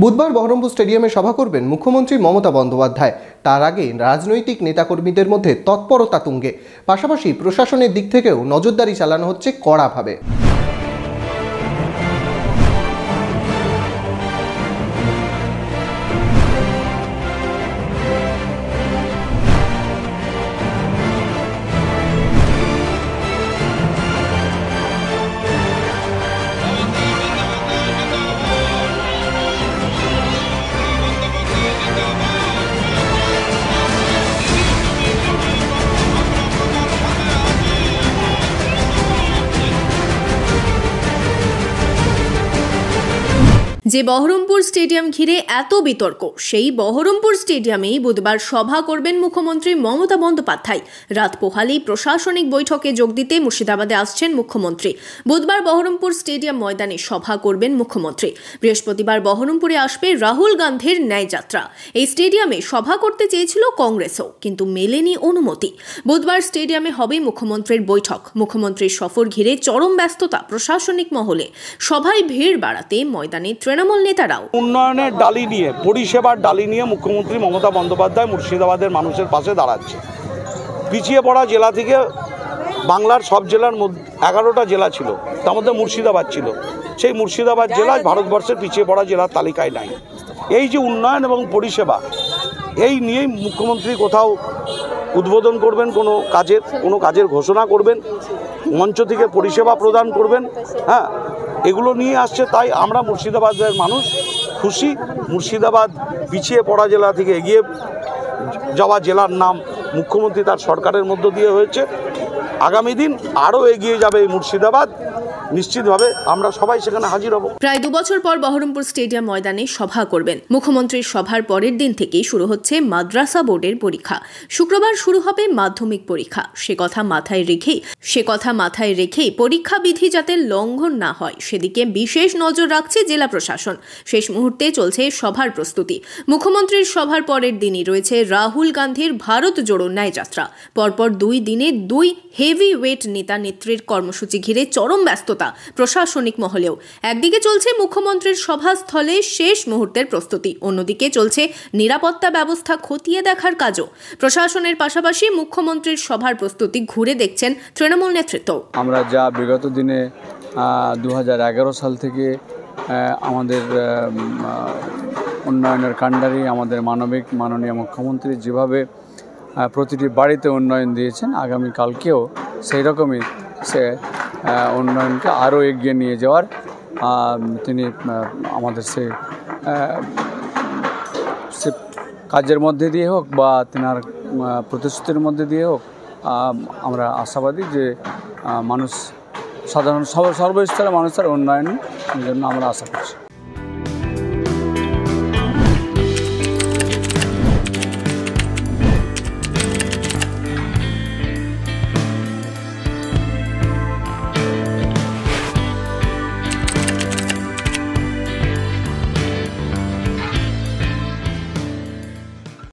বুধবার বহরমপুর স্টেডিয়ামে সভা করবেন মুখ্যমন্ত্রী মমতা বন্দ্যোপাধ্যায়। তার আগে রাজনৈতিক নেতাকর্মীদের মধ্যে তৎপরতা তুঙ্গে, পাশাপাশি প্রশাসনের দিক থেকেও নজরদারি চালানো হচ্ছে কড়াভাবে। যে বহরমপুর স্টেডিয়াম ঘিরে এত বিতর্ক, সেই বহরমপুর স্টেডিয়ামেই বুধবার সভা করবেন মুখ্যমন্ত্রী মমতা বন্দ্যোপাধ্যায়। রাত পোহালেই প্রশাসনিক বৈঠকে যোগ দিতে মুর্শিদাবাদে আসছেন মুখ্যমন্ত্রী। বুধবার বহরমপুর স্টেডিয়াম ময়দানে সভা করবেন মুখ্যমন্ত্রী। বৃহস্পতিবার বহরমপুরে আসবে রাহুল গান্ধীর ন্যায়যাত্রা। এই স্টেডিয়ামে সভা করতে চেয়েছিল কংগ্রেসও, কিন্তু মেলেনি অনুমতি। বুধবার স্টেডিয়ামে হবে মুখ্যমন্ত্রীর বৈঠক। মুখ্যমন্ত্রীর সফর ঘিরে চরম ব্যস্ততা প্রশাসনিক মহলে। সভায় ভিড় বাড়াতে ময়দানে তৃণমূল নেতারাও। উন্নয়নের ডালি নিয়ে, পরিষেবার ডালি নিয়ে মুখ্যমন্ত্রী মমতা বন্দ্যোপাধ্যায় মুর্শিদাবাদের মানুষের পাশে দাঁড়াচ্ছে। পিছিয়ে পড়া জেলা থেকে বাংলার সব জেলার মধ্যে 11টা জেলা ছিল, তার মধ্যে মুর্শিদাবাদ ছিল। সেই মুর্শিদাবাদ জেলা ভারতবর্ষের পিছিয়ে পড়া জেলার তালিকায় নাই। এই যে উন্নয়ন এবং পরিষেবা, এই নিয়েই মুখ্যমন্ত্রী কোথাও উদ্বোধন করবেন, কোনো কাজের ঘোষণা করবেন, মঞ্চ থেকে পরিষেবা প্রদান করবেন। এগুলো নিয়ে আসছে। তাই আমরা মুর্শিদাবাদের মানুষ খুশি। মুর্শিদাবাদ পিছিয়ে পড়া জেলা থেকে এগিয়ে যাওয়া জেলার নাম মুখ্যমন্ত্রী তার সরকারের মধ্য দিয়ে হয়েছে। আগামী দিন আরও এগিয়ে যাবে এই মুর্শিদাবাদ। নিশ্চিতভাবে আমরা সবাই সেখানে হাজির হব। প্রায় 2 বছর পর বহরমপুর স্টেডিয়াম ময়দানে সভা করবেন মুখ্যমন্ত্রীর। সভার পরের দিন থেকেই শুরু হচ্ছে মাদ্রাসা বোর্ডের পরীক্ষা। শুক্রবার শুরু হবে মাধ্যমিক পরীক্ষা। সে কথা মাথায় রেখেই পরীক্ষা বিধি যাতে লঙ্ঘন না হয় সেদিকে বিশেষ নজর রাখছে জেলা প্রশাসন। শেষ মুহূর্তে চলছে সভার প্রস্তুতি। মুখ্যমন্ত্রীর সভার পরের দিনই রয়েছে রাহুল গান্ধীর ভারত জোড়ো ন্যায়যাত্রা। পরপর 2 দিনে 2 হেভি ওয়েট নেতা নেত্রীর কর্মসূচি ঘিরে চরম ব্যস্ততা প্রশাসনিক মহলেও। একদিকে চলছে মুখ্যমন্ত্রীর সভাস্থলে শেষ মুহূর্তের প্রস্তুতি, অন্যদিকে চলছে নিরাপত্তা ব্যবস্থা খতিয়ে দেখার কাজও। প্রশাসনের পাশাপাশি মুখ্যমন্ত্রীর সভার প্রস্তুতি ঘুরে দেখছেন তৃণমূল নেতৃত্ব। আমরা যা বিগত দিনে 2011 সাল থেকে আমাদের উন্নয়নের কাণ্ডারি আমাদের মাননীয় মুখ্যমন্ত্রী যেভাবে প্রতিটি বাড়িতে উন্নয়ন দিয়েছেন, আগামীকালকেও সেই রকমই সে উন্নয়নকে আরও এগিয়ে নিয়ে যাওয়ার তিনি আমাদের সে কাজের মধ্যে দিয়ে হোক বা তেনার প্রতিশ্রুতির মধ্যে দিয়ে হোক, আমরা আশাবাদী যে মানুষ সাধারণ সর্বস্তরের মানুষের উন্নয়নের জন্য আমরা আশা করছি।